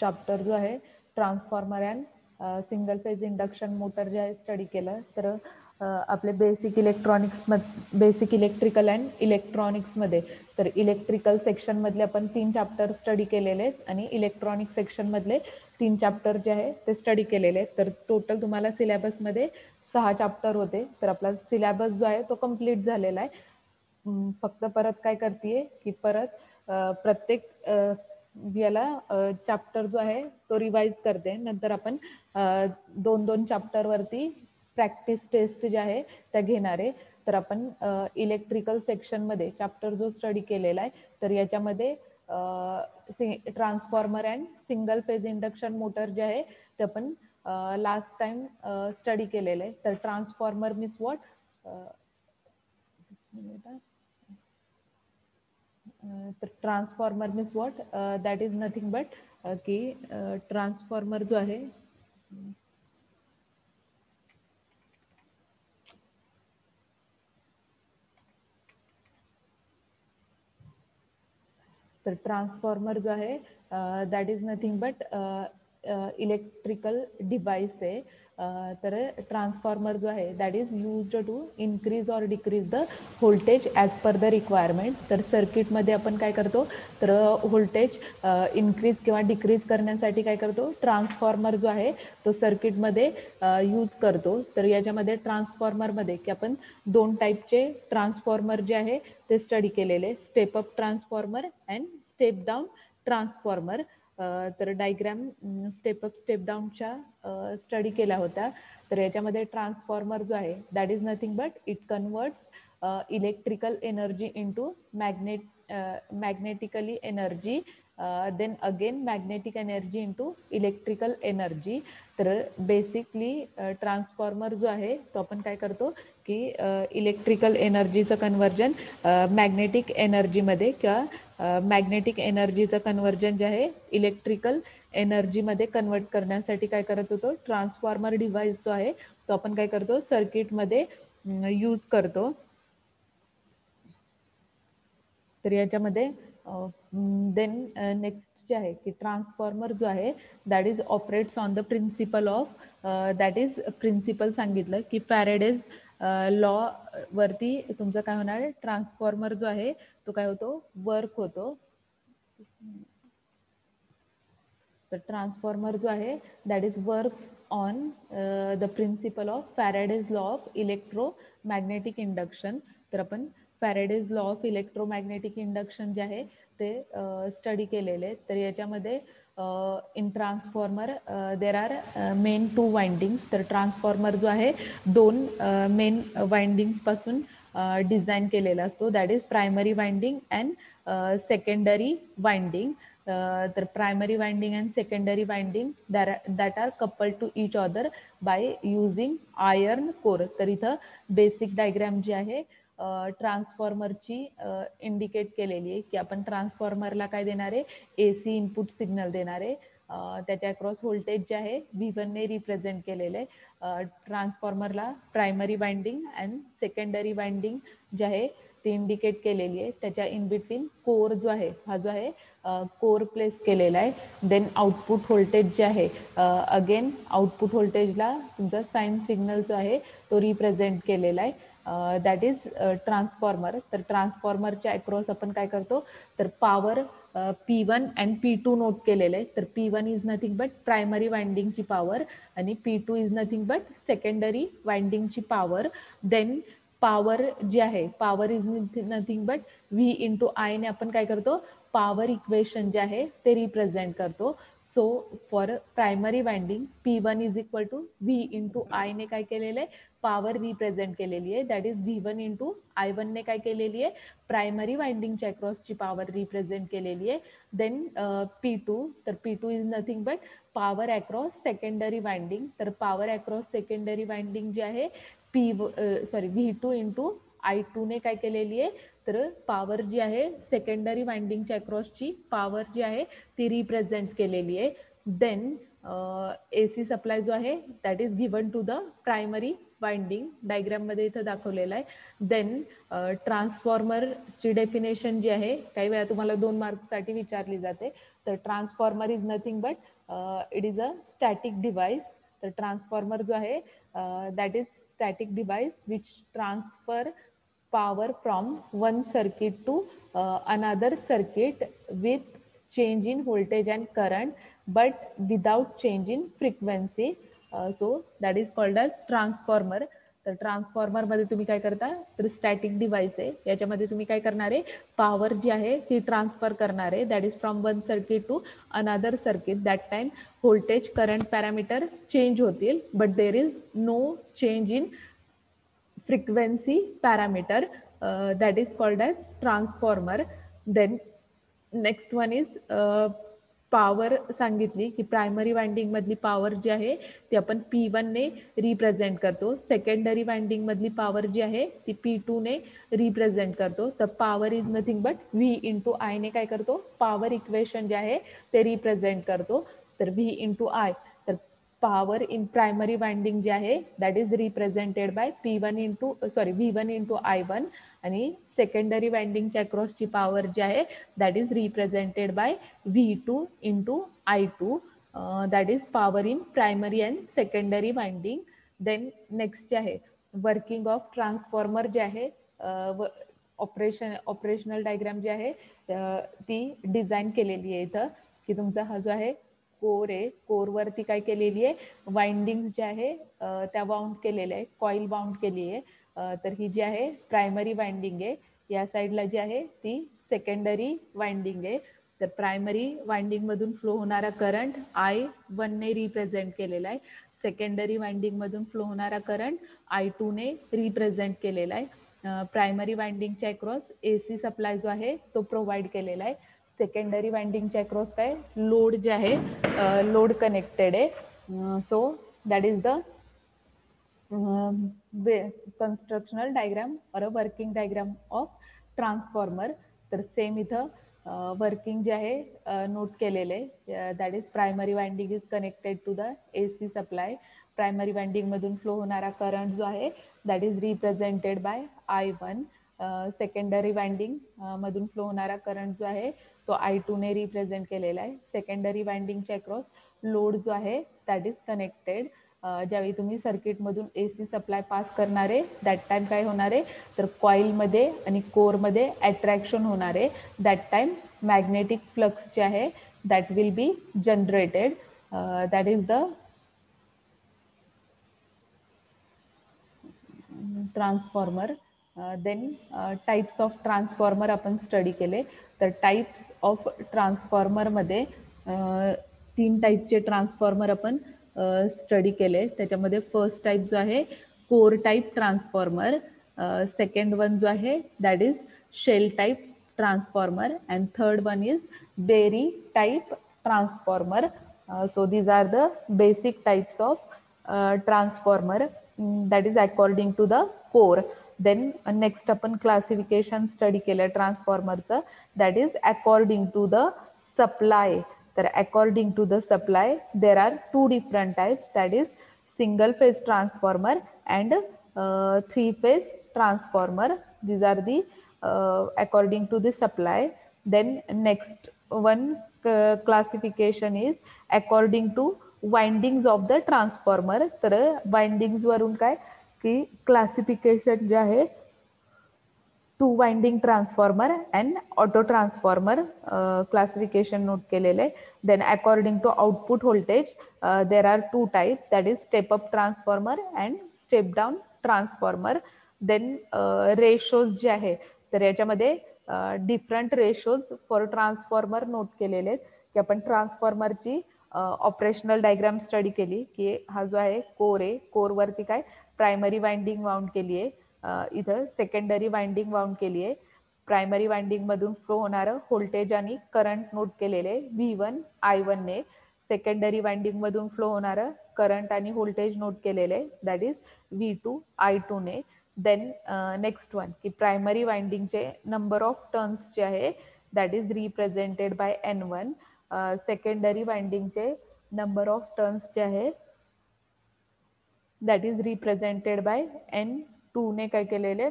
Chapter जो आहे transformer and single phase induction motor जे आहे स्टडी केलं. तर आपले बेसिक इलेक्ट्रिकल अँड इलेक्ट्रॉनिक्समध्ये तर इलेक्ट्रिकल सेक्शनमधले आपण 3 चॅप्टर स्टडी केलेले आहेत आणि इलेक्ट्रॉनिक सेक्शनमधले 3 चॅप्टर जे आहे ते स्टडी केलेले आहेत. तर टोटल तुम्हाला सिलेबसमध्ये 6 चॅप्टर होते. तर आपला सिलेबस जो आहे तो कंप्लीट झालेला आहे. फक्त परत काय करतेय की परत प्रत्येक याला चॅप्टर जो आहे तो रिवाइज करते. नंतर आपण 2-2 चॅप्टर वरती प्रॅक्टिस टेस्ट जे आहे त्या घेणार आहे. तर आपण इलेक्ट्रिकल सेक्शनमध्ये चॅप्टर जो स्टडी केलेला आहे तर याच्यामध्ये transformer and single phase induction motor जे आहे ते आपण लास्ट टाइम स्टडी केलेलं आहे. तर ट्रान्सफॉर्मर मीन्स व्हॉट, तर transformer means what, that is nothing but की ट्रान्सफॉर्मर जो आहे तर ट्रान्सफॉर्मर जो आहे that is nothing but electrical device आहे. तर ट्रान्सफॉर्मर जो आहे that is used to increase or decrease the voltage as per the requirement. तर सर्किटमध्ये आपण काय करतो तर व्होल्टेज इन्क्रीज किंवा डिक्रीज करण्यासाठी काय करतो ट्रान्सफॉर्मर जो आहे तो सर्किटमध्ये यूज करतो. तर याच्यामध्ये ट्रान्सफॉर्मरमध्ये की आपण 2 टाईपचे ट्रान्सफॉर्मर जे आहे ते स्टडी केलेले, step up transformer and step down transformer. तर डायग्रॅम स्टेप अप स्टेप डाऊनच्या स्टडी केल्या होत्या. तर याच्यामध्ये ट्रान्सफॉर्मर जो आहे that is nothing but it converts electrical energy into magnetically energy, then again magnetic energy into electrical energy. तर basically transformer जो आहे तो आपण काय करतो की इलेक्ट्रिकल एनर्जीचं कन्वर्जन मॅग्नेटिक एनर्जीमध्ये किंवा मॅग्नेटिक एनर्जीचं कन्वर्जन जे आहे इलेक्ट्रिकल एनर्जीमध्ये कन्वर्ट करण्यासाठी काय करत होतो ट्रान्सफॉर्मर डिव्हाइस जो आहे तो आपण काय करतो सर्किटमध्ये यूज करतो. तर याच्यामध्ये देन नेक्स्ट जे आहे की ट्रान्सफॉर्मर जो आहे that is operates on the principle of that is principle सांगितलं की फॅरेडेज लॉ वरती तुमचं काय होणार आहे ट्रान्सफॉर्मर जो आहे तो काय होतो वर्क होतो. तर ट्रान्सफॉर्मर जो आहे that is works on the principle of Faraday's law of electromagnetic induction. तर आपण Faraday's law of electromagnetic induction जे आहे ते स्टडी केलेले. तर याच्यामध्ये in transformer there are main 2 windings. तर ट्रान्सफॉर्मर जो आहे 2 मेन वाइंडिंग्स पासून डिझाईन केलेला असतो, that is primary winding and secondary winding. तर primary winding and secondary winding that are coupled to each other by using iron core. तर इथं basic diagram जी आहे ट्रान्सफॉर्मरची इंडिकेट केलेली आहे की आपण ट्रान्सफॉर्मरला काय देणार आहे AC इनपुट सिग्नल देणार आहे. त्याच्या अक्रॉस व्होल्टेज जे आहे V1 ने रिप्रेझेंट केलेलं आहे. ट्रान्सफॉर्मरला primary winding and secondary winding जे आहे ती इंडिकेट केलेली आहे. त्याच्या इन बिटवीन कोर जो आहे हा जो आहे कोर प्लेस केलेला आहे. देन आउटपुट व्होल्टेज जे आहे अगेन आउटपुट व्होल्टेजला तुमचा साइन सिग्नल जो आहे तो रिप्रेझेंट केलेला आहे, दॅट इज ट्रान्सफॉर्मर. तर ट्रान्सफॉर्मरच्या अक्रॉस आपण काय करतो तर power P1 and P2 note केलेलं आहे. तर P1 is nothing but primary वाइंडिंगची पॉवर आणि P2 is nothing but secondary वाइंडिंगची पॉवर. देन पॉवर जी आहे power is nothing but V into I ने आपण काय करतो पॉवर इक्वेशन जे आहे ते रिप्रेझेंट करतो. So for primary winding P1 is equal to V into I ने काय केलेलं आहे पॉवर रिप्रेझेंट केलेली आहे, that is V1 into I1 ने काय केलेली आहे प्रायमरी वाइंडिंगच्या अक्रॉसची पॉवर रिप्रेझेंट केलेली आहे. देन P2, तर P2 is nothing but power across secondary winding. तर पॉवर अक्रॉस सेकंडरी वाइंडिंग जी आहे V2 इंटू I2 ने काय केलेली आहे तर पॉवर जी आहे सेकंडरी वाइंडिंगच्या अक्रॉसची पॉवर जी आहे ती रिप्रेझेंट केलेली आहे. देन AC सप्लाय जो आहे that is given to the primary winding, diagram मध्ये इथं दाखवलेलं आहे. देन ट्रान्सफॉर्मरची डेफिनेशन जी आहे काही वेळा तुम्हाला 2 मार्क्ससाठी विचारली जाते. तर transformer is nothing but it is a static device. तर ट्रान्सफॉर्मर जो आहे that is static device which transfer power from one circuit to another circuit with change in voltage and current but without change in frequency. So that is called as transformer. तर transformer मध्ये तुम्ही काय करता तर static device आहे याच्यामध्ये तुम्ही काय करणार आहे पॉवर जी आहे ती ट्रान्सफर करणार आहे that is from one circuit to another circuit. That time voltage current parameter change होतील but there is no change in frequency parameter. That is called as transformer. Then next one is power सांगितली की primary winding मधली power जी आहे ती आपण P1 ने represent करतो. सेकंडरी वाइंडिंग मधली पॉवर जी आहे ती P2 ने रिप्रेझेंट करतो. तर power is nothing but V into I ने काय करतो पॉवर इक्वेशन जे आहे ते रिप्रेझेंट करतो. तर V इंटू आय तर पॉवर इन प्रायमरी वाइंडिंग जे आहे that is represented by P1 into V1 into I1 आणि सेकंडरी वाइंडिंगच्या अक्रॉसची पॉवर जी आहे that is represented by V2 into I2. That is power in primary and secondary winding. Then next जे आहे working of transformer जे आहे operational diagram जी आहे ती डिझाईन केलेली आहे इथं की तुमचा हा जो आहे कोर आहे कोरवरती काय केलेली आहे वाइंडिंग्स जे आहे त्या बाउंड केलेल्या आहे कॉईल बाउंड केली आहे. तर ही जी आहे प्रायमरी वाइंडिंग आहे या साईडला जी आहे ती सेकंडरी वाइंडिंग आहे. तर प्रायमरी वाइंडिंग मधून फ्लो होणारा करंट I1 ने रिप्रेझेंट केलेला आहे. सेकंडरी वाइंडिंग मधून फ्लो होणारा करंट I2 ने रिप्रेझेंट केलेला आहे. प्रायमरी वाइंडिंगच्या अक्रॉस AC सप्लाय जो आहे तो प्रोव्हाइड केलेला आहे. सेकंडरी वाइंडिंगच्या अक्रॉस काय लोड जे आहे लोड कनेक्टेड आहे. So that is the constructional diagram or a working diagram of transformer. तर सेम इथं वर्किंग जे आहे नोट केलेले that is primary winding is connected to the AC supply. Primary winding मधून फ्लो होणारा करंट जो आहे that is represented by I1. Secondary winding मधून फ्लो होणारा करंट जो आहे तो I2 ने रिप्रेझेंट केलेला आहे. सेकंडरी वाइंडिंगच्या अक्रॉस लोड जो आहे दॅट इज कनेक्टेड. ज्यावेळी तुम्ही सर्किट मधून AC सप्लाय पास करणार आहे दॅट टाइम काय होणार आहे तर कॉईल मध्ये आणि कोर मध्ये अट्रॅक्शन होणार आहे. दॅट टाइम मॅग्नेटिक फ्लक्स जे आहे that will be generated. That is the transformer. Then types of transformer आपण स्टडी केले. तर टाइप्स ऑफ ट्रान्सफॉर्मर मध्ये 3 टाइपचे ट्रान्सफॉर्मर आपण स्टडी केले. त्याच्यामध्ये फर्स्ट टाइप जो आहे core type transformer. Second one जो आहे that is shell type transformer and third one is berry type transformer. So these are the basic types of transformer that is according to the core. Then next आपण classification study केलं ट्रान्सफॉर्मरचं that is according to the supply. तर according to the supply there are two different types that is single phase transformer and three phase transformer. These are the according to the supply. Then next one classification is according to windings of the transformer. तर windings वरून काय की classification जे आहे two winding transformer and auto transformer classification note केलेले. Then according to output voltage there are two type that is step up transformer and step down transformer. Then ratios जे आहे तर याच्यामध्ये different ratios for transformer note केलेले आहेत की आपण ट्रान्सफॉर्मरची ऑपरेशनल डायग्राम स्टडी केली की हा जो आहे कोर आहे कोरवरती काय प्रायमरी वाइंडिंग वाउंड केली आहे. इथं सेकंडरी वाइंडिंग वाउंड केली आहे. प्रायमरी वाइंडिंग मधून फ्लो होणारं व्होल्टेज आणि करंट नोट केलेले V1 I1 ने. सेकंडरी वाइंडिंग मधून फ्लो होणारं करंट आणि व्होल्टेज नोट केलेले दॅट इज V2 I2 ने. देन नेक्स्ट वन की प्रायमरी वाइंडिंगचे नंबर ऑफ टर्न्स जे आहे that is represented by N1. Secondary वाइंडिंगचे नंबर ऑफ टर्न्स जे आहे that is represented bye N2 ने काय केलेले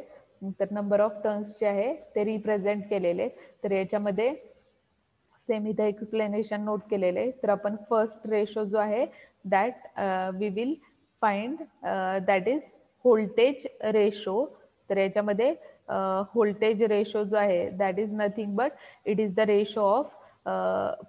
तर नंबर ऑफ टर्न्स जे आहे ते रिप्रेझेंट केलेले. तर याच्यामध्ये सेम इथे एक्सप्लेनेशन नोट केलेले आहे. तर आपण फर्स्ट रेशो जो आहे that we will find that is voltage ratio. तर याच्यामध्ये व्होल्टेज रेशो जो आहे that is nothing but it is the ratio of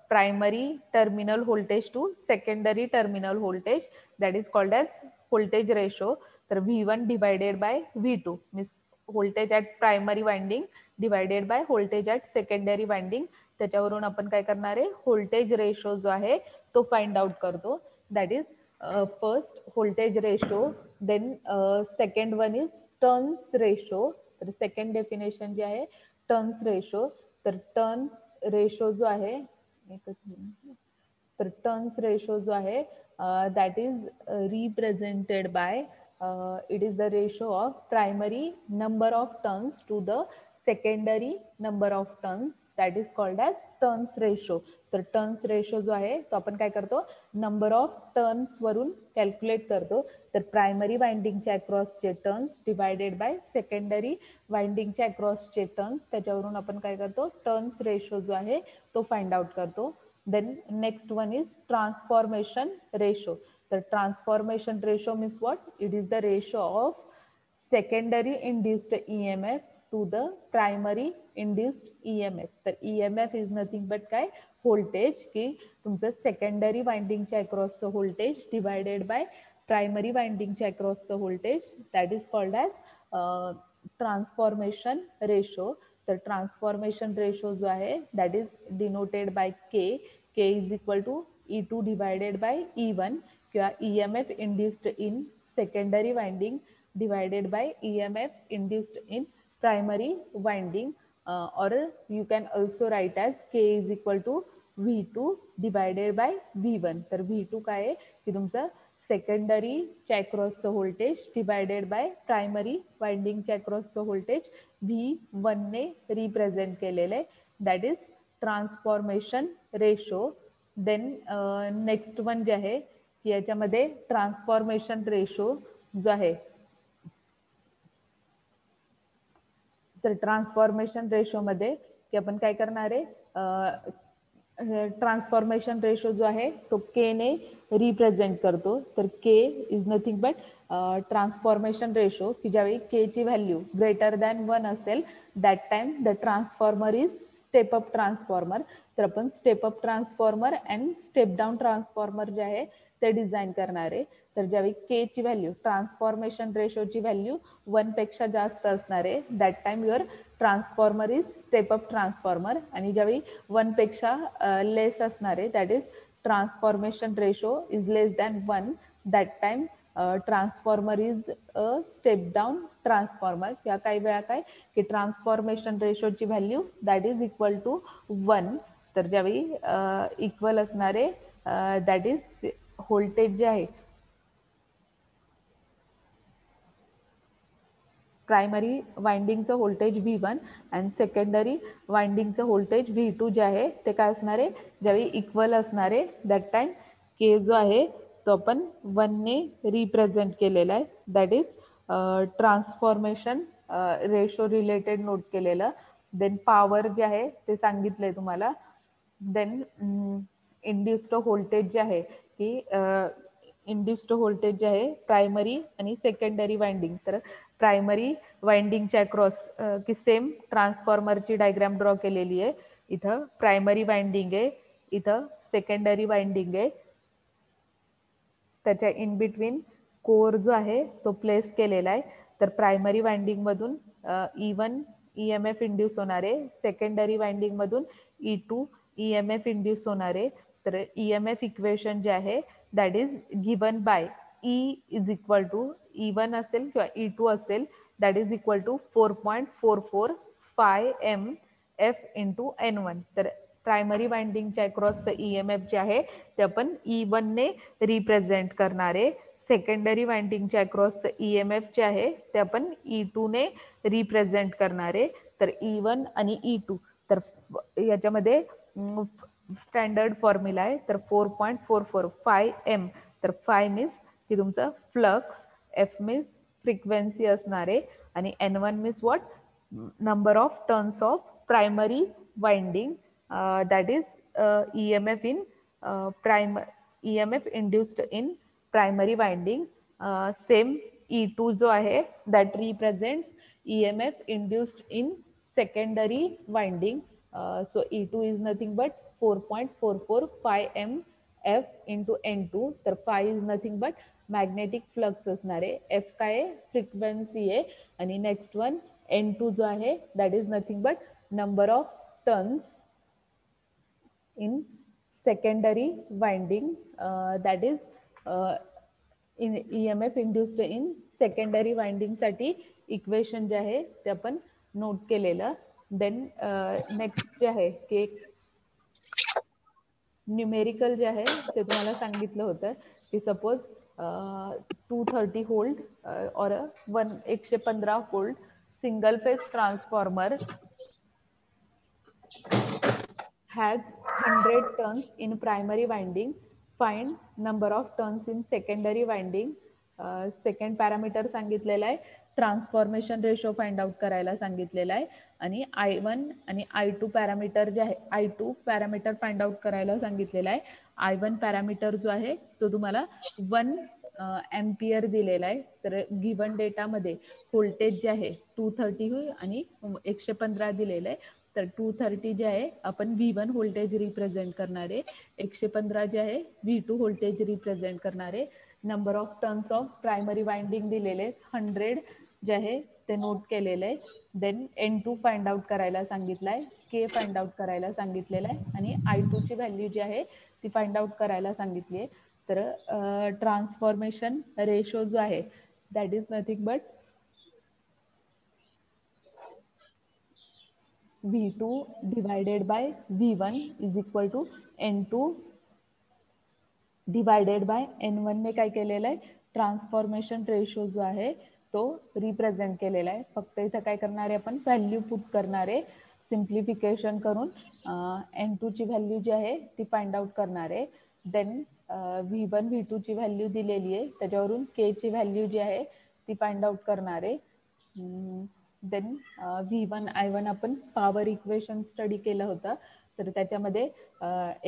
primary terminal voltage to secondary terminal voltage, that is called as voltage ratio. तर V1 divided by V2 means voltage at primary winding divided by voltage at secondary winding. त्याच्यावरून आपण काय करणार आहे, voltage ratio जो आहे तो find out करतो. That is first voltage ratio, then second one is turns ratio. तर सेकंड डेफिनेशन जे आहे टर्न्स रेशो. तर टर्न्स रेशो जो आहे, एकच मिनिट, तर टर्न्स रेशो जो आहे that is represented by it is the ratio of primary number of turns to the secondary number of turns, that is called as turns ratio. तर turns ratio जो आहे तो आपण काय करतो, नंबर ऑफ टर्न्स वरून कॅल्क्युलेट करतो. तर प्रायमरी वाइंडिंगच्या अक्रॉसचे टर्न्स डिवायडेड बाय सेकंडरी वाइंडिंगच्या अक्रॉसचे टर्न्स, त्याच्यावरून आपण काय करतो, टर्न्स रेशो जो आहे तो फाइंड आउट करतो. Then next one is transformation ratio. The transformation ratio means what? It is the ratio of secondary induced EMF to the primary induced EMF. तर EMF is nothing but काय, voltage, की तुमचं secondary वाइंडिंगच्या अक्रॉसचं voltage divided by primary वाइंडिंगच्या अक्रॉसचं voltage, that is called as transformation ratio. तर transformation ratio जो आहे that is denoted by K. K is equal to E2 divided by E1 किंवा EMF induced in secondary winding divided by EMF induced in primary winding, or you can also write as K is equal to V2 divided by V1. तर V2 काय आहे की तुमचं secondary च्या अक्रॉसचं voltage divided by primary वाइंडिंगच्या अक्रॉसचं voltage V1 ने रिप्रेझेंट केलेलं आहे, that is transformation ratio. Then next one जे आहे की याच्यामध्ये ट्रान्सफॉर्मेशन रेशो जो आहे, तर ट्रान्सफॉर्मेशन रेशो मध्ये की आपण काय करणार आहे, ट्रान्सफॉर्मेशन रेशो जो आहे तो के ने रिप्रेझेंट करतो. तर K is nothing but transformation ratio, की ज्यावेळी के ची व्हॅल्यू ग्रेटर दॅन 1 असेल that time the transformer is step up transformer. तर आपण step up transformer and step down transformer जे आहे ते डिझाईन करणार आहे. तर ज्यावेळी के ची व्हॅल्यू ट्रान्सफॉर्मेशन रेशोची व्हॅल्यू 1 पेक्षा जास्त असणार आहे that time your transformer is step up transformer. आणि ज्यावेळी 1 पेक्षा लेस असणार आहे that is transformation ratio is less than 1, that time transformer is a step down transformer. या काही वेळा काय की ट्रान्सफॉर्मेशन रेशोची value that is equal to 1. तर ज्यावेळी इक्वल असणारे दॅट इज व्होल्टेज जे आहे प्रायमरी वाइंडिंगचं व्होल्टेज V1 आणि सेकंडरी वाइंडिंगचं व्होल्टेज V2 जे आहे ते काय असणार आहे, ज्यावेळी इक्वल असणार आहे दॅट टाइम के जो आहे तो आपण 1 ने रिप्रेझेंट केलेला आहे, that is transformation ratio related note केलेलं. देन पॉवर जे आहे ते सांगितलंय तुम्हाला. देन इंड्युस्ड व्होल्टेज जे आहे की इंड्युस्ड व्होल्टेज जे आहे प्रायमरी आणि सेकंडरी वाइंडिंग. तर प्रायमरी वाइंडिंगच्या अक्रॉस की सेम ट्रान्सफॉर्मरची डायग्राम ड्रॉ केलेली आहे. इथं प्रायमरी वाइंडिंग आहे, इथं सेकंडरी वाइंडिंग आहे, त्याच्या इन बिटवीन कोर जो आहे तो प्लेस केलेला आहे. तर प्रायमरी वाइंडिंग मधून E1 EMF इंड्यूस होणार आहे, सेकंडरी वाइंडिंग मधून E2 EMF इंड्यूस होणार आहे. तर EMF इक्वेशन जे आहे that is given by E is equal to E1 असेल किंवा E2 असेल that is equal to 4.44 phi m f into N1. तर प्रायमरी वाइंडिंगच्या अक्रॉसचं EMF जे आहे ते आपण E1 ने रिप्रेझेंट करणार आहे. सेकंडरी वाइंडिंगच्या अक्रॉसचं EMF जे आहे ते आपण E2 ने रिप्रेझेंट करणार आहे. तर E1 आणि E2 तर याच्यामध्ये स्टँडर्ड फॉर्म्युला आहे. तर 4.44 phi m. तर phi मीन्स की तुमचं फ्लक्स, F मीन्स फ्रिक्वेन्सी असणार आहे आणि N1 means what, number of turns of primary winding, that is EMF in EMF induced in primary winding. Same E2 जो आहे that represents EMF induced in secondary winding. So E2 is nothing but 4.44 phi m F into N2. तर phi is nothing but magnetic flux असणार आहे. F काय आहे frequency आहे आणि next one N2 जो आहे that is nothing but number of turns in secondary winding, that is in EMF induced in secondary winding साठी इक्वेशन जे आहे ते आपण नोट केलेलं. देन नेक्स्ट जे आहे की न्यूमेरिकल जे आहे ते तुम्हाला सांगितलं होतं की सपोज 230 व्होल्ट और 115 volt single phase transformer has 100 turns in primary winding. Find number of turns in secondary winding. Second parameter सांगितलेला आहे. ट्रान्सफॉर्मेशन रेशो फाइंड आउट करायला सांगितलेला आहे आणि I1 आणि I2 पॅरामीटर जे आहे I2 पॅरामीटर फाइंड आउट करायला सांगितलेला आहे. I1 पॅरामीटर जो आहे तो तुम्हाला 1 एम्पियर दिलेला आहे. तर गिवन डेटामध्ये व्होल्टेज जे आहे 230 आणि 115 दिलेलं आहे. तर 230 जे आहे आपण V1 व्होल्टेज रिप्रेझेंट करणार आहे. 115 जे आहे V2 व्होल्टेज रिप्रेझेंट करणार आहे. Number of turns of primary winding दिलेले 100 जे आहे ते नोट केलेले आहे. देन N2 फाइंड आउट करायला सांगितलाय, K फाइंड आउट करायला सांगितलेला आहे आणि I2 ची व्हॅल्यू जी आहे ती फाइंड आउट करायला सांगितली आहे. तर ट्रान्सफॉर्मेशन रेशो जो आहे that is nothing but V2 divided by V1 is equal to N2 divided by N1 ने काय केलेलं आहे ट्रान्सफॉर्मेशन रेशो जो आहे तो रिप्रेझेंट केलेला आहे. फक्त इथं काय करणार आहे आपण व्हॅल्यू पुट करणार आहे. सिम्प्लिफिकेशन करून N2 ची व्हॅल्यू जी आहे ती फाइंड आउट करणार आहे. देन V1 V2 ची व्हॅल्यू दिलेली आहे त्याच्यावरून K ची व्हॅल्यू जी आहे ती फाइंड आउट करणार आहे. देन V1 I1 आपण पॉवर इक्वेशन स्टडी केलं होतं. तर त्याच्यामध्ये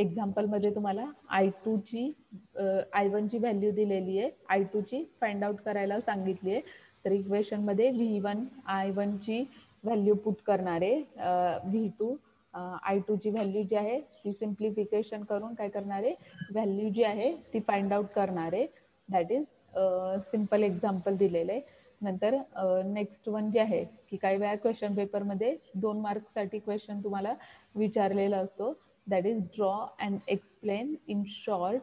एक्झाम्पलमध्ये तुम्हाला I2 ची I1 ची व्हॅल्यू दिलेली आहे, I2 ची फाइंड आउट करायला सांगितली आहे. तर इक्वेशनमध्ये V1 I1 ची व्हॅल्यू पुट करणार आहे. V2 I2 ची व्हॅल्यू जी आहे ती सिम्प्लिफिकेशन करून काय करणार आहे व्हॅल्यू जी आहे ती फाइंड आउट करणार आहे. दॅट इज सिम्पल एक्झाम्पल दिलेलं आहे. नंतर नेक्स्ट वन जे आहे की काही वेळा क्वेश्चन पेपरमध्ये 2 मार्क्ससाठी क्वेश्चन तुम्हाला विचारलेला असतो. That is draw and explain in short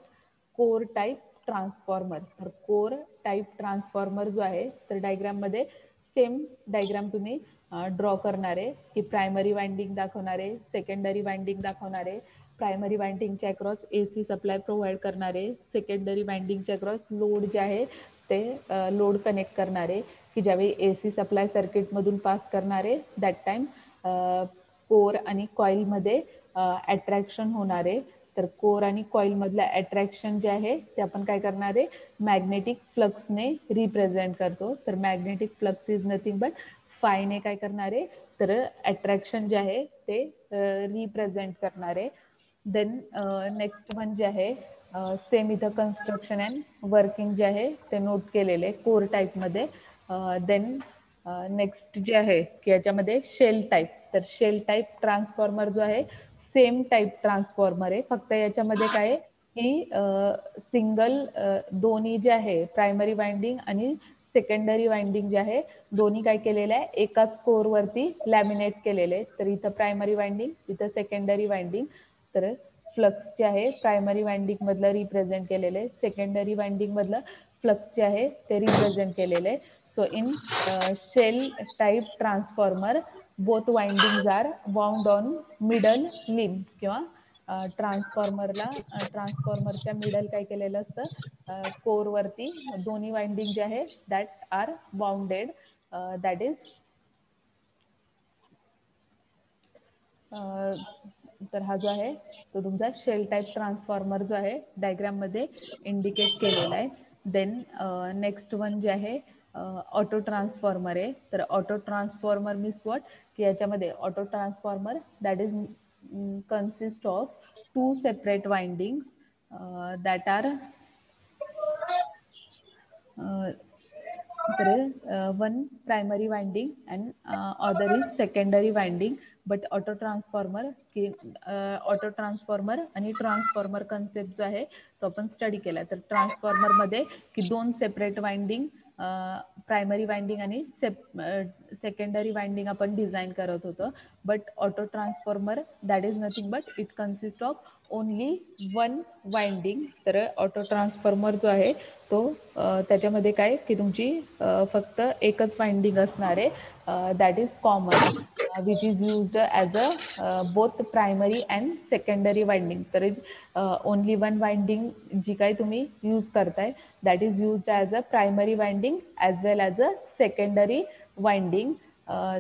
core type transformer. तर कोर टाईप ट्रान्सफॉर्मर जो आहे तर डायग्राममध्ये सेम डायग्राम तुम्ही ड्रॉ करणार आहे की प्रायमरी वाइंडिंग दाखवणार आहे, सेकंडरी वाइंडिंग दाखवणार आहे. प्रायमरी वाइंडिंगच्या अक्रॉस AC सप्लाय प्रोव्हाइड करणार आहे, सेकंडरी वाइंडिंगच्या अक्रॉस लोड जे आहे ते लोड कनेक्ट करणार आहे की ज्यावेळी AC सप्लाय सर्किटमधून पास करणार आहे दॅट टाइम कोर आणि कॉइलमध्ये अट्रॅक्शन होणार आहे. तर कोर आणि कॉइल मधलं अट्रॅक्शन जे आहे ते आपण काय करणार आहे मॅग्नेटिक फ्लक्सने रिप्रेझेंट करतो. तर magnetic flux is nothing but फायने काय करणार आहे तर अट्रॅक्शन जे आहे ते रिप्रेझेंट करणार आहे. देन नेक्स्ट वन जे आहे सेम इथं कन्स्ट्रक्शन अँड वर्किंग जे आहे ते नोट केलेले कोर टाईपमध्ये. देन नेक्स्ट जे आहे की याच्यामध्ये शेल टाईप. तर शेल टाईप ट्रान्सफॉर्मर जो आहे सेम टाईप ट्रान्सफॉर्मर आहे, फक्त याच्यामध्ये काय आहे की सिंगल दोन्ही जे आहे प्रायमरी वाइंडिंग आणि सेकंडरी वाइंडिंग जे आहे दोन्ही काय केलेलं आहे एकाच कोरवरती लॅमिनेट केलेले आहे. तर इथं प्रायमरी वाइंडिंग, इथं सेकंडरी वाइंडिंग. तर फ्लक्स जे आहे प्रायमरी वाइंडिंग मधलं रिप्रेझेंट केलेलं आहे, सेकंडरी वाइंडिंग मधलं फ्लक्स जे आहे ते रिप्रेझेंट केलेलं आहे. So in shell type transformer both windings are bound on middle limb किंवा ट्रान्सफॉर्मरच्या मिडल काय केलेलं असतं कोरवरती दोन्ही वाइंडिंग जे आहे that are bounded. That is तर हा जो आहे तो तुमचा शेल टाईप ट्रान्सफॉर्मर जो आहे डायग्राममध्ये इंडिकेट केलेला आहे. देन नेक्स्ट वन जे आहे ऑटो ट्रान्सफॉर्मर आहे. तर ऑटो ट्रान्सफॉर्मर मीन्स वॉट की याच्यामध्ये auto transformer that is consist of two separate windings that are one primary winding and other is secondary winding. But auto transformer आणि transformer concept जो आहे तो आपण स्टडी केला. तर ट्रान्सफॉर्मर मध्ये की दोन सेपरेट वाइंडिंग प्रायमरी वाइंडिंग आणि सेकंडरी वाइंडिंग आपण डिझाईन करत होतो. But auto transformer that is nothing but it consist of only one winding. तर ऑटो ट्रान्सफॉर्मर जो आहे तो त्याच्यामध्ये काय की तुमची फक्त एकच वाइंडिंग असणार आहे that is common which is used as a both primary and secondary winding. तर only one winding जी काही तुम्ही यूज करताय that is used as a primary winding as well as a secondary winding.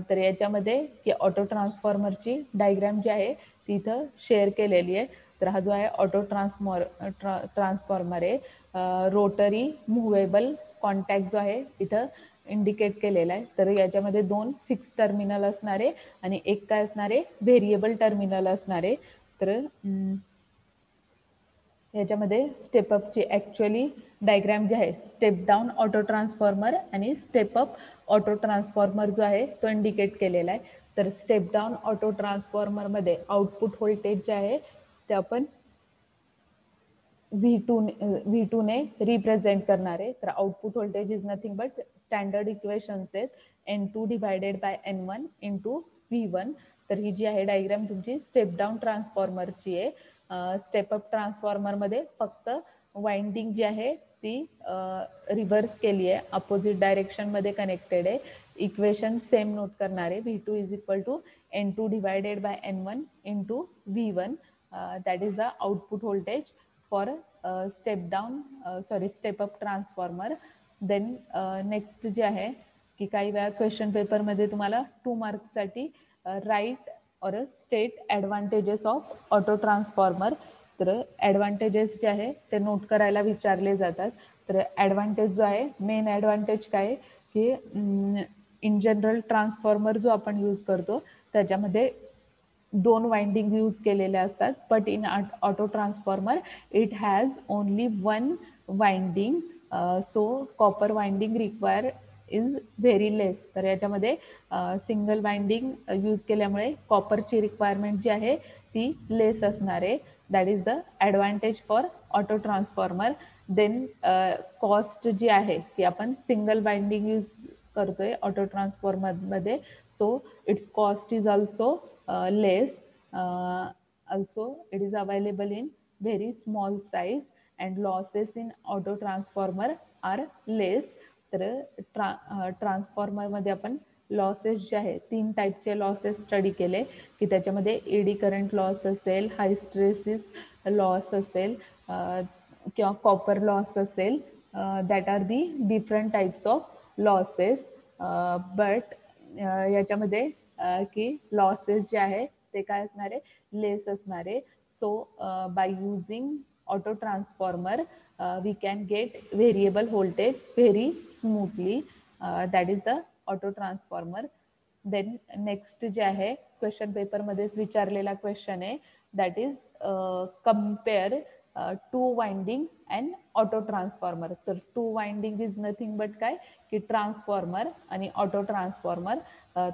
तर याच्यामध्ये की auto ट्रान्सफॉर्मरची diagram जी आहे ती इथं शेअर केलेली आहे. तर हा जो आहे ऑटो ट्रान्सफॉर्मर आहे रोटरी मुव्हेबल कॉन्टॅक्ट जो आहे इथं इंडिकेट केलेला आहे. तर याच्यामध्ये दोन फिक्स टर्मिनल असणार आहे आणि एक काय असणार आहे व्हेरिएबल टर्मिनल असणार आहे. तर याच्यामध्ये स्टेप अपची ॲक्च्युअली डायग्राम जी आहे स्टेप डाऊन ऑटो ट्रान्सफॉर्मर आणि स्टेप अप ऑटो ट्रान्सफॉर्मर जो आहे तो इंडिकेट केलेला आहे. तर स्टेप डाऊन ऑटो ट्रान्सफॉर्मरमध्ये आउटपुट व्होल्टेज जे आहे ते आपण V2 ने रिप्रेझेंट करणार आहे. तर output voltage is nothing but standard equations आहेत N2 divided by N1 into V1. तर ही जी आहे डायग्राम तुमची स्टेप डाऊन ट्रान्सफॉर्मरची आहे. स्टेप अप ट्रान्सफॉर्मरमध्ये फक्त वाइंडिंग जी आहे ती रिव्हर्स केली आहे अपोजिट डायरेक्शनमध्ये कनेक्टेड आहे. इक्वेशन सेम नोट करणार आहे V2 is equal to N2 divided by N1 into V1 that is the output voltage for step up transformer. Then next जे आहे की काही वेळा क्वेश्चन पेपरमध्ये तुम्हाला 2 मार्क्ससाठी write or state advantages of auto transformer. तर ॲडव्हान्टेजेस जे आहे ते नोट करायला विचारले जातात. तर ॲडव्हान्टेज जो आहे मेन ॲडव्हान्टेज काय की इन जनरल ट्रान्सफॉर्मर जो आपण यूज करतो त्याच्यामध्ये दोन वाइंडिंग यूज केलेले असतात. But in auto transformer it has only one winding. So copper winding require is very less. तर याच्यामध्ये सिंगल वाइंडिंग यूज केल्यामुळे कॉपरची रिक्वायरमेंट जी आहे ती लेस असणार आहे. That is the advantage for auto transformer. Then cost जी आहे ती आपण सिंगल वाइंडिंग यूज करतोय ऑटो ट्रान्सफॉर्मरमध्ये. So its cost is also less. Also it is available in very small size and losses in auto transformer are less. तर transformer मध्ये आपण losses जे आहे 3 टाईपचे लॉसेस स्टडी केले की त्याच्यामध्ये एडी करंट लॉस असेल हाय स्ट्रेसिस लॉस असेल किंवा कॉपर लॉस असेल. That are the different types of losses. But याच्यामध्ये की लॉसेस जे आहे ते काय असणार आहे लेस असणार आहे. So by using auto transformer we can get variable voltage very smoothly. That is the auto transformer. Then next जे आहे क्वेश्चन पेपरमध्येच विचारलेला क्वेश्चन आहे that is compare two winding and auto transformer. तर two winding is nothing but काय की transformer आणि auto transformer.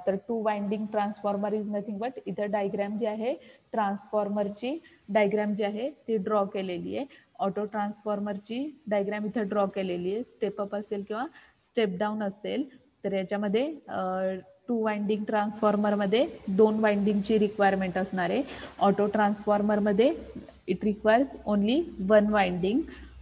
तर two winding transformer is nothing but इथं डायग्राम जी आहे ट्रान्सफॉर्मरची डायग्राम जी आहे ती ड्रॉ केलेली आहे. ऑटो ट्रान्सफॉर्मरची डायग्राम इथं ड्रॉ केलेली आहे. स्टेप अप असेल किंवा स्टेप डाऊन असेल. तर याच्यामध्ये टू वाइंडिंग ट्रान्सफॉर्मरमध्ये दोन वाइंडिंगची रिक्वायरमेंट असणार आहे. ऑटो ट्रान्सफॉर्मरमध्ये it requires only one winding.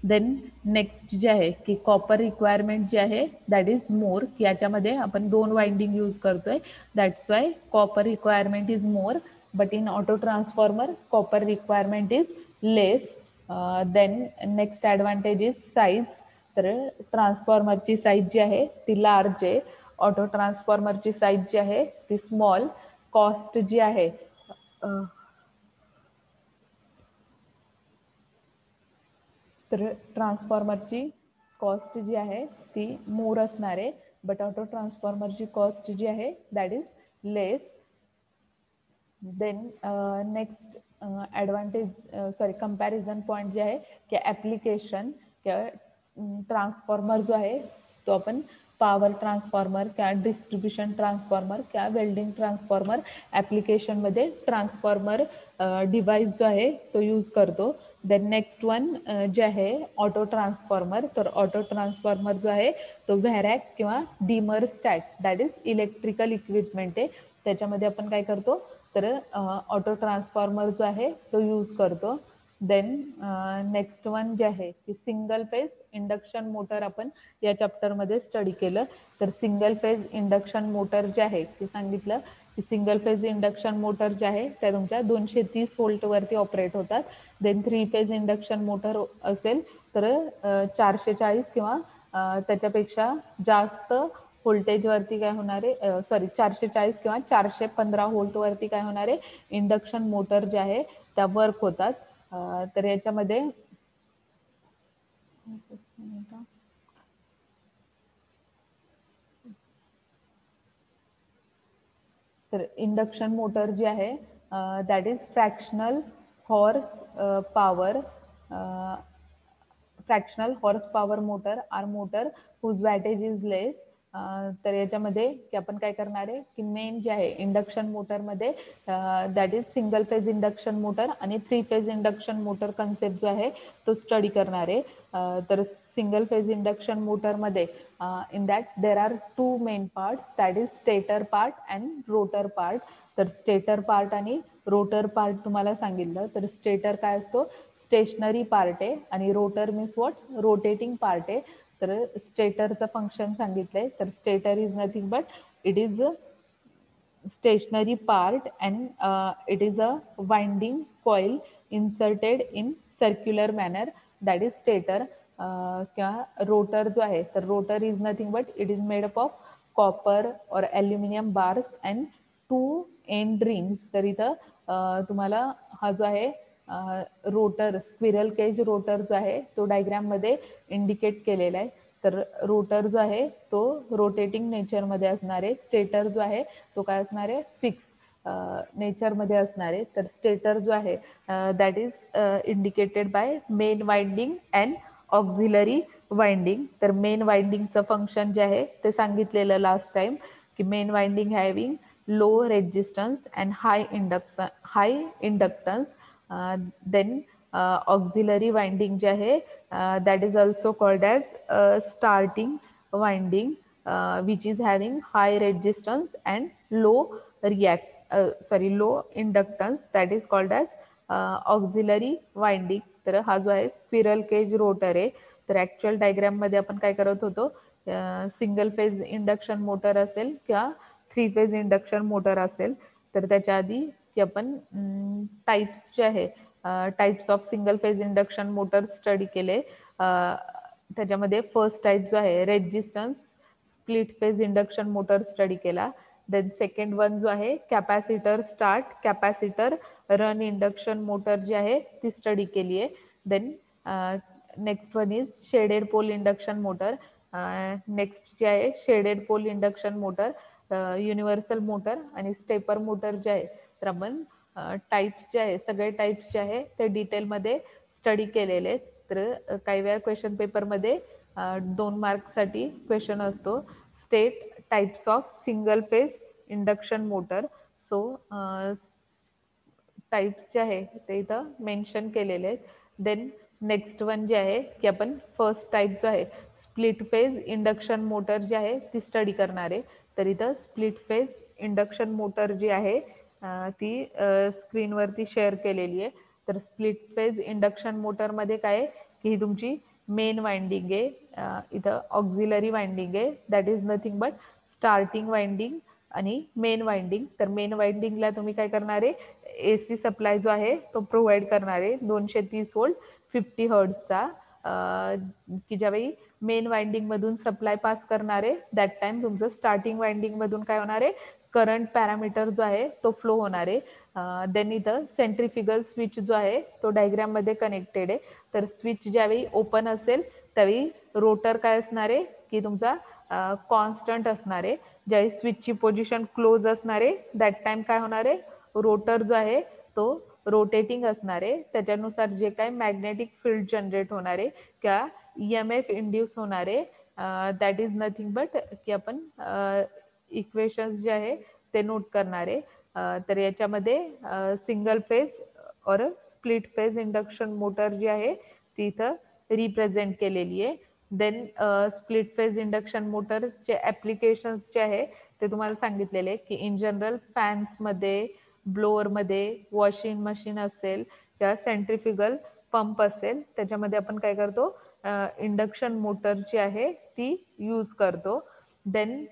Then next जे आहे की कॉपर रिक्वायरमेंट जे आहे दॅट इज मोर. याच्यामध्ये आपण दोन वाइंडिंग यूज करतोय that's why copper requirement is more. But in auto transformer copper requirement is less. Then next advantage is size. तर ट्रान्सफॉर्मरची साईज जी आहे ती लार्ज आहे. ऑटो ट्रान्सफॉर्मरची साईज जी आहे ती स्मॉल. कॉस्ट जी आहे तर ट्रान्सफॉर्मरची कॉस्ट जी आहे ती मोर असणार आहे. बट ऑटो ट्रान्सफॉर्मरची कॉस्ट जी आहे that is less. Then next comparison point जे आहे की ॲप्लिकेशन किंवा ट्रान्सफॉर्मर जो आहे तो आपण पॉवर ट्रान्सफॉर्मर किंवा डिस्ट्रीब्युशन ट्रान्सफॉर्मर किंवा वेल्डिंग ट्रान्सफॉर्मर ॲप्लिकेशनमध्ये ट्रान्सफॉर्मर डिव्हाइस जो आहे तो यूज करतो. देन नेक्स्ट वन जे आहे ऑटो ट्रान्सफॉर्मर. तर ऑटो ट्रान्सफॉर्मर जो आहे तो व्हॅरॅक किंवा dimmerstat that is electrical equipment आहे. त्याच्यामध्ये आपण काय करतो तर ऑटो ट्रान्सफॉर्मर जो आहे तो यूज करतो. देन नेक्स्ट वन जे आहे की सिंगल फेज इंडक्शन मोटर आपण या चॅप्टरमध्ये स्टडी केलं. तर सिंगल फेज इंडक्शन मोटर जे आहे ते सांगितलं की सिंगल फेज इंडक्शन मोटर जे आहे त्या तुमच्या 230 व्होल्टवरती ऑपरेट होतात. देन 3 फेज इंडक्शन मोटर असेल तर 440 किंवा त्याच्यापेक्षा जास्त व्होल्टेजवरती काय होणार आहे 440 किंवा 415 व्होल्टवरती काय होणार आहे इंडक्शन मोटर जे आहे त्या वर्क होतात. तर याच्यामध्ये तर इंडक्शन मोटर जी आहे that is fractional horse power fractional horse power motor are motor whose wattage is less. तर याच्यामध्ये की आपण काय करणार आहे की मेन जे आहे इंडक्शन मोटरमध्ये that is single phase induction motor आणि 3 फेज इंडक्शन मोटर कन्सेप्ट जो आहे तो स्टडी करणार आहे. तर सिंगल फेज इंडक्शन मोटरमध्ये in that there are 2 main parts that is stator part and rotor part. तर स्टेटर पार्ट आणि रोटर पार्ट तुम्हाला सांगितलं. तर स्टेटर काय असतो स्टेशनरी पार्ट आहे आणि rotor means what rotating part आहे. तर स्टेटरचं फंक्शन सांगितलंय. तर stator is nothing but it is stationary part and it is a winding coil inserted in circular manner that is stator. किंवा रोटर जो आहे तर rotor is nothing but it is made up of copper और aluminium bars and 2 end rings. तर इथं तुम्हाला हा जो आहे रोटर स्क्विरल केज रोटर जो आहे तो डायग्राममध्ये इंडिकेट केलेला आहे. तर रोटर जो आहे तो रोटेटिंग नेचरमध्ये असणार आहे. स्टेटर जो आहे तो काय असणार आहे फिक्स नेचरमध्ये असणार आहे. तर स्टेटर जो आहे that is indicated by main winding and auxiliary winding. तर मेन वाइंडिंगचं फंक्शन जे आहे ते सांगितलेलं लास्ट टाइम की main winding having low resistance and high inductance. Then auxiliary winding जे आहे that is also called as starting winding which is having high resistance and low inductance that is called as auxiliary winding. तर हा जो आहे spiral Kaij rotor आहे. तर actual diagram मध्ये आपण काय करत होतो सिंगल फेज इंडक्शन मोटर असेल किंवा 3 फेज इंडक्शन मोटर असेल तर त्याच्या आधी की आपण टाइप्स जे आहे types of single phase induction motor study केले. त्याच्यामध्ये फर्स्ट टाइप जो आहे resistance split phase induction motor study केला. देन सेकंड वन जो आहे capacitor start capacitor run induction motor जी आहे ती स्टडी केली आहे. Then next one is shaded pole induction motor. Next जे आहे shaded pole induction motor universal motor आणि स्टेपर मोटर जे आहे तर आपण टाइप्स जे आहे सगळे टाइप्स जे आहे ते डिटेलमध्ये स्टडी केलेले आहेत. तर काही वेळा क्वेश्चन पेपरमध्ये 2 मार्कसाठी क्वेश्चन असतो state types of single phase induction motor. So types जे आहे ते इथं मेन्शन केलेले आहेत. देन नेक्स्ट वन जे आहे की आपण फर्स्ट टाइप जो आहे स्प्लिट फेज इंडक्शन मोटर जी आहे ती स्टडी करणार आहे. तर इथं स्प्लिट फेज इंडक्शन मोटर जी आहे ती स्क्रीनवरती शेअर केलेली आहे. तर स्प्लिट फेज इंडक्शन मोटरमध्ये काय आहे की ही तुमची मेन वाइंडिंग आहे. इथं ऑक्झिलरी वाइंडिंग आहे that is nothing but starting winding आणि मेन वाइंडिंग. तर मेन वाइंडिंगला तुम्ही काय करणार आहे एसी सप्लाय जो आहे तो प्रोव्हाइड करणार आहे 230 व्होल्ट 50 हर्ट्जचा. की ज्यावेळी मेन वाइंडिंग मधून सप्लाय पास करणार आहे दॅट टाइम तुमचं स्टार्टिंग वाइंडिंग मधून काय होणार आहे करंट पॅरामीटर जो आहे तो फ्लो होणार आहे. देन इथं सेंट्रीफ्युगल स्विच जो आहे तो डायग्राम मध्ये कनेक्टेड आहे. तर स्विच ज्यावेळी ओपन असेल त्यावेळी रोटर काय असणार आहे की तुमचा कॉन्स्टंट असणार आहे. ज्यावेळी स्विचची पोझिशन क्लोज असणार आहे दॅट टाइम काय होणार आहे रोटर जो आहे तो रोटेटिंग असणार आहे, त्याच्यानुसार जे काही मॅग्नेटिक फील्ड जनरेट होणार आहे किंवा EMF इंड्यूस होणार आहे, दॅट इज नथिंग बट की आपण इक्वेशन्स जे आहे ते नोट करणार आहे. तर याच्यामध्ये सिंगल फेज और स्प्लिट फेज इंडक्शन मोटर जी आहे ती इथं रिप्रेझेंट केलेली आहे. देन स्प्लिट फेज इंडक्शन मोटरचे ॲप्लिकेशन्स जे आहे ते तुम्हाला सांगितलेले आहे की इन जनरल फॅन्समध्ये, ब्लोअरमध्ये, वॉशिंग मशीन असेल किंवा सेंट्रिफ्युगल पंप असेल त्याच्यामध्ये आपण काय करतो, इंडक्शन मोटर जी आहे ती यूज करतो. देन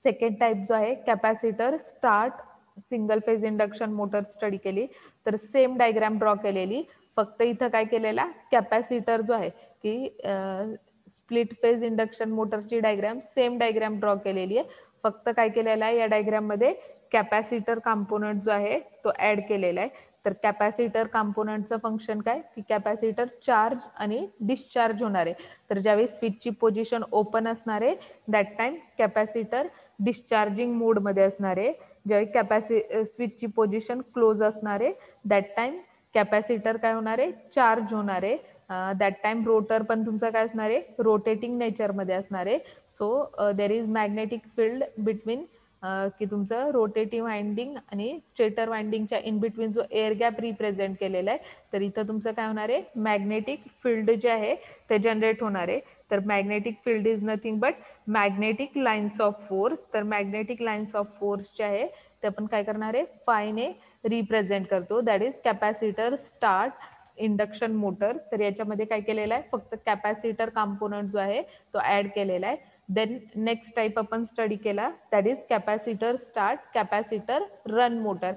सेकंड टाइप जो आहे capacitor start single phase induction motor study केली तर सेम डायग्राम ड्रॉ केलेली, फक्त इथं काय केलेला कॅपॅसिटर जो आहे की स्प्लिट फेज इंडक्शन मोटरची डायग्राम सेम डायग्राम ड्रॉ केलेली आहे, फक्त काय केलेलं आहे या डायग्राम मध्ये कॅपॅसिटर कंपोनंट जो आहे तो ऍड केलेला आहे. तर कॅपॅसिटर कंपोनंटचं फंक्शन काय की कॅपॅसिटर चार्ज आणि डिस्चार्ज होणार आहे. तर ज्यावेळी स्विचची पोझिशन ओपन असणार आहे दॅट टाइम कॅपॅसिटर डिस्चार्जिंग मोडमध्ये असणार आहे. ज्यावेळी स्विचची पोझिशन क्लोज असणार आहे दॅट टाइम कॅपॅसिटर काय होणार आहे चार्ज होणार आहे. दॅट टाइम रोटर पण तुमचा काय असणार आहे रोटेटिंग नेचरमध्ये असणार आहे. So there is magnetic field between की तुमचं रोटेटिव्ह वाइंडिंग आणि स्टेटर वाइंडिंगच्या इन बिटवीन जो एअर गॅप रिप्रेझेंट केलेला आहे तर इथं तुमचं काय होणार आहे मॅग्नेटिक फील्ड जे आहे ते जनरेट होणार आहे. तर magnetic field is nothing but magnetic lines of force. तर मॅग्नेटिक लाईन्स ऑफ फोर्स जे आहे ते आपण काय करणार आहे फायने रिप्रेझेंट करतो, that is capacitor start induction motor. तर याच्यामध्ये काय केलेलं आहे फक्त कॅपॅसिटर कंपोनंट जो आहे तो ऍड केलेला आहे. देन नेक्स्ट टाइप आपण स्टडी केला that is capacitor start capacitor run motor.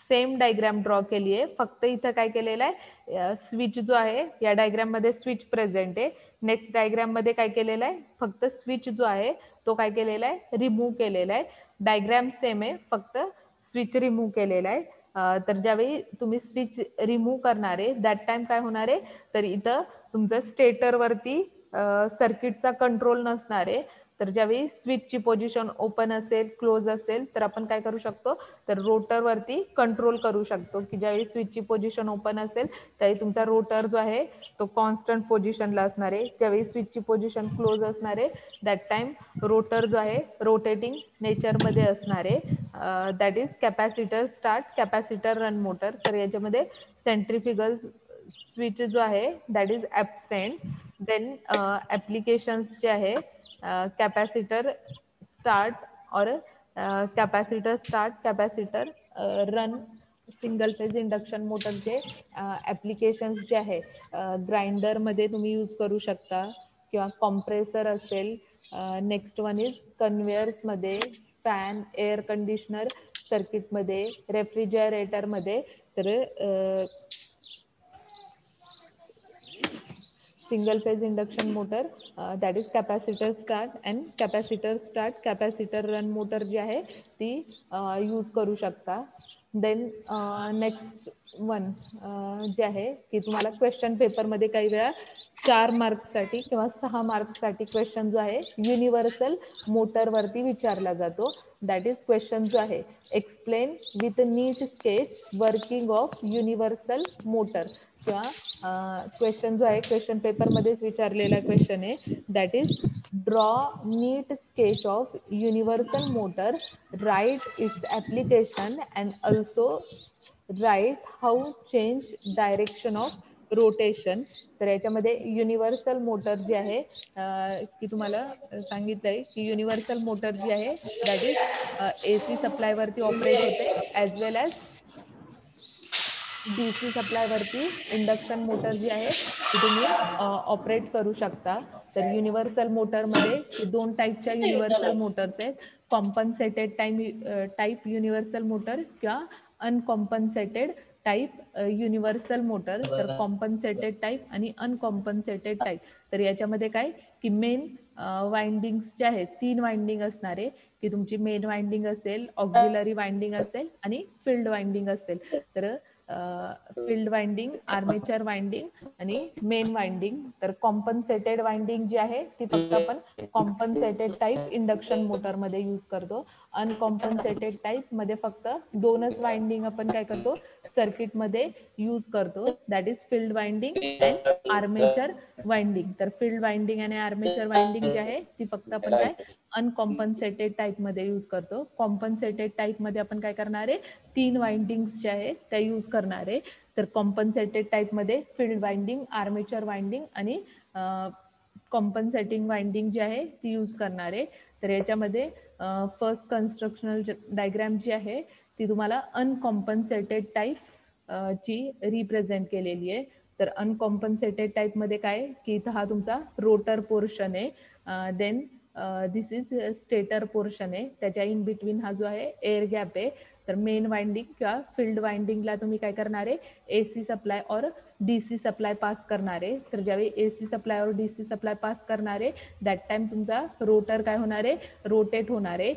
Same diagram draw केली आहे, फक्त इथं काय केलेलं आहे स्विच जो आहे या डायग्राम मध्ये स्विच प्रेझेंट आहे. नेक्स्ट डायग्राम मध्ये काय केलेलं आहे फक्त स्विच जो आहे तो काय केलेला आहे रिमूव्ह केलेला आहे. डायग्राम सेम आहे फक्त स्विच रिमूव्ह केलेला आहे. तर ज्यावेळी तुम्ही स्विच रिमूव्ह करणार आहे दॅट टाइम काय होणार आहे तर इथं तुमचं स्टेटरवरती सर्किटचा कंट्रोल नसणार आहे. तर ज्यावेळी स्विचची पोझिशन ओपन असेल क्लोज असेल तर आपण काय करू शकतो तर रोटरवरती कंट्रोल करू शकतो की ज्यावेळी स्विचची पोझिशन ओपन असेल त्यावेळी तुमचा रोटर जो आहे तो कॉन्स्टंट पोझिशनला असणार आहे. ज्यावेळी स्विचची पोझिशन क्लोज असणार आहे दॅट टाइम रोटर जो आहे रोटेटिंग नेचरमध्ये असणार आहे. That is capacitor start capacitor run motor. तर याच्यामध्ये सेंट्रिफ्युगल स्विच जो आहे that is absent. Then applications जे आहे capacitor start or capacitor start capacitor run single phase induction मोटरचे ॲप्लिकेशन्स जे आहे ग्राइंडरमध्ये तुम्ही यूज करू शकता किंवा कॉम्प्रेसर असेल. नेक्स्ट वन इज कन्व्हेअर्समध्ये, फॅन, एअर कंडिशनर सर्किटमध्ये, रेफ्रिजरेटरमध्ये. तर single phase induction motor that is capacitor start and capacitor start capacitor run motor जी आहे ती यूज करू शकता. देन नेक्स्ट वन जे आहे की तुम्हाला क्वेश्चन पेपरमध्ये काही वेळा 4 मार्क्ससाठी किंवा 6 मार्क्ससाठी क्वेश्चन जो आहे युनिव्हर्सल मोटरवरती विचारला जातो. दॅट इज क्वेश्चन जो आहे explain with neat sketch working of universal motor. किंवा क्वेश्चन जो आहे क्वेश्चन पेपरमध्येच विचारलेला क्वेश्चन आहे that is draw neat sketch of universal motor, write its application and also write how change direction of rotation. तर याच्यामध्ये युनिव्हर्सल मोटर जी आहे की तुम्हाला सांगितलंय की युनिव्हर्सल मोटर जी आहे दॅट इज AC सप्लायवरती ऑपरेट होते as well as DC सप्लायवरती induction motor जी आहे ती तुम्ही ऑपरेट करू शकता. तर युनिव्हर्सल मोटरमध्ये 2 टाईपच्या युनिव्हर्सल मोटर्स आहेत, कॉम्पन्सेटेड टाईप युनिव्हर्सल मोटर किंवा अनकॉम्पन्सेटेड टाईप युनिव्हर्सल मोटर. तर कॉम्पन्सेटेड टाईप आणि अनकॉम्पन्सेटेड टाईप. तर याच्यामध्ये काय की मेन वाइंडिंग्स जे आहेत 3 वाइंडिंग असणार आहे की तुमची मेन वाइंडिंग असेल, ऑक्झिलरी वाइंडिंग असेल आणि फील्ड वाइंडिंग असेल. तर फील्ड वाइंडिंग, आर्मेचर वाइंडिंग आणि मेन वाइंडिंग. तर कॉम्पन्सेटेड वाइंडिंग जी आहे ती फक्त आपण कॉम्पन्सेटेड टाईप इंडक्शन मोटरमध्ये यूज करतो अनकॉम्पन्सेटेड टाईप मध्ये फक्त 2च वाइंडिंग आपण काय करतो सर्किट मध्ये यूज करतो, that is field winding and armature winding. तर फील्ड वाइंडिंग आणि आर्मेचर वाइंडिंग जी आहे ती फक्त आपण काय अनकॉम्पन्सेटेड टाईप मध्ये यूज करतो. कॉम्पन्सेटेड टाईप मध्ये आपण काय करणार आहे 3 वाइंडिंग्स जे आहे त्या यूज करणार आहे. तर कॉम्पन्सेटेड टाईप मध्ये फील्ड वाइंडिंग, आर्मेचर वाइंडिंग आणि कॉम्पन्सेटिंग वाइंडिंग जी आहे ती यूज करणार आहे. तर याच्यामध्ये फर्स्ट कन्स्ट्रक्शनल डायग्राम जी आहे ती तुम्हाला अनकॉम्पन्सेटेड टाईप ची रिप्रेझेंट केलेली आहे. तर अनकॉम्पन्सेटेड टाईप मध्ये काय की इथं हा तुमचा रोटर पोर्शन आहे, then this is stator portion आहे, त्याच्या इन बिटवीन हा जो आहे एअर गॅप आहे. तर मेन वाइंडिंग किंवा फील्ड वाइंडिंगला तुम्ही काय करणार आहे एसी सप्लाय और डीसी सप्लाय पास करणार आहे. तर ज्यावेळी एसी सप्लाय और डीसी सप्लाय पास करणार आहे दॅट टाइम तुमचा रोटर काय होणार आहे रोटेट होणार आहे.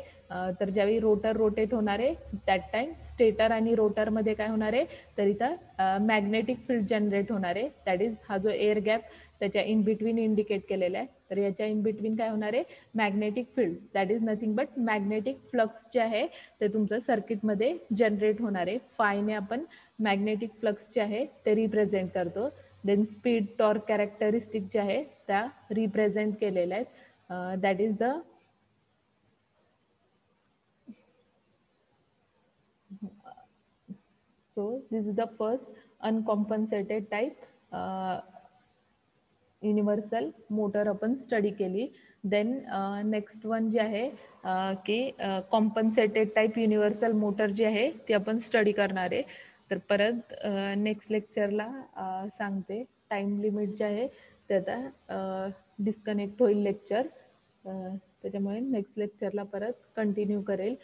तर ज्यावेळी रोटर रोटेट होणार आहे दॅट टाइम स्टेटर आणि रोटर मध्ये काय होणार आहे तर इथं मॅग्नेटिक फील्ड जनरेट होणार आहे. दॅट इज हा जो एअर गॅप त्याच्या इन बिटवीन इंडिकेट केलेला आहे. तर याच्या इन बिटवीन काय होणार आहे magnetic field that is nothing but magnetic flux जे आहे ते तुमचं सर्किटमध्ये जनरेट होणार आहे. फायने आपण मॅग्नेटिक फ्लक्स जे आहे ते रिप्रेझेंट करतो. देन स्पीड टॉर्क कॅरेक्टरिस्टिक जे आहे त्या रिप्रेझेंट केलेल्या आहेत. That is the so this is the first uncompensated type universal motor आपण स्टडी केली. देन नेक्स्ट वन जे आहे की कॉम्पन्सेटेड टाईप युनिव्हर्सल मोटर जी आहे ती आपण स्टडी करणार आहे. तर परत नेक्स्ट लेक्चरला सांगते. टाइम लिमिट जे आहे ते आता डिस्कनेक्ट होईल लेक्चर, त्याच्यामुळे नेक्स्ट लेक्चरला परत कंटिन्यू करेल.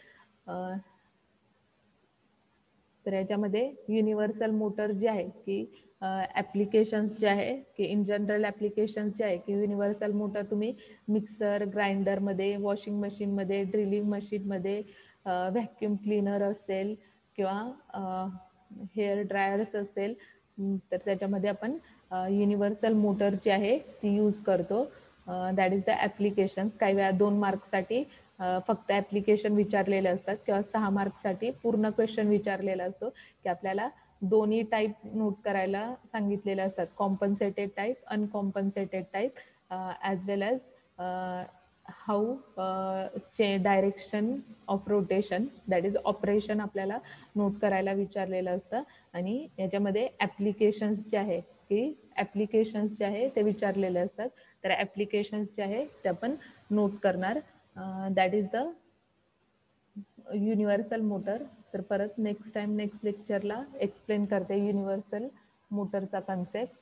तर याच्यामध्ये युनिव्हर्सल मोटर जे आहे की ॲप्लिकेशन्स जे आहे की इन जनरल ॲप्लिकेशन्स जे आहे की युनिव्हर्सल मोटर तुम्ही मिक्सर, ग्राइंडरमध्ये, वॉशिंग मशीनमध्ये, ड्रिलिंग मशीनमध्ये, व्हॅक्यूम क्लीनर असेल किंवा हेअर ड्रायर्स असेल तर त्याच्यामध्ये आपण युनिव्हर्सल मोटर जी आहे ती यूज करतो. That is the applications. काही वेळा 2 मार्क्ससाठी फक्त ॲप्लिकेशन विचारलेले असतात किंवा 6 मार्क्ससाठी पूर्ण क्वेश्चन विचारलेला असतो की आपल्याला दोन्ही टाईप नोट करायला सांगितलेले असतात, compensated type, uncompensated type, as well as how direction of rotation that is operation आपल्याला नोट करायला विचारलेलं असतं. आणि याच्यामध्ये ॲप्लिकेशन्स जे आहे की ॲप्लिकेशन्स जे आहे ते विचारलेले असतात. तर ॲप्लिकेशन्स जे आहे ते आपण नोट करणार. That is the universal motor. तर परत नेक्स्ट टाइम नेक्स्ट लेक्चरला एक्सप्लेन करते युनिव्हर्सल मोटरचा कन्सेप्ट.